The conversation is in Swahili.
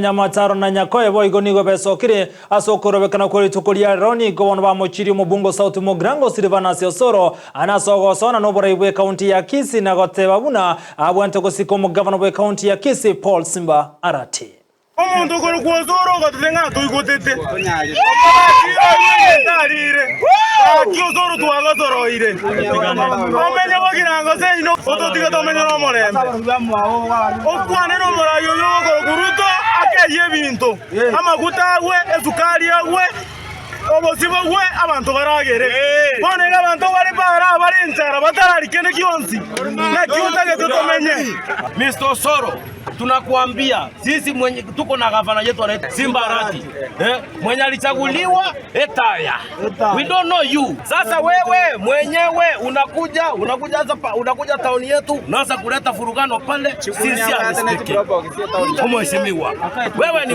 Nyamataro na nyakoe boigo nigo besokire asokorobekana kuri tukuria roni go wonu bamuchiri mubungo sauti mogrango Silvana Osoro anasogosona no boraibwe county ya Kisii na goteba buna abwante gusiko mu Gavana bwe county ya Kisii Gavana Arati. Omuntu ko Osoro gatutenga tuyigotete. Osoro tuagazoroire. Omenye bagiranga se ino ototiga tomenye no morembe. Okwane no morayo yo kuruto akeye bintu. Amaguta we ezukari we obosibo we abantu baragere. Bone abantu bari para bari ntara batarari kene kionsi. Na kiutage tutomenye. Mr. Osoro, tunakuambia sisi mwenye tuko na gavana yetu anaitwa Gavana Arati. Mwenye alichaguliwa etaya. We don't know you. Sasa wewe mwenyewe unakuja tauni yetu unaanza kuleta furugano pale. Sisi hatusikii. Mheshimiwa, wewe ni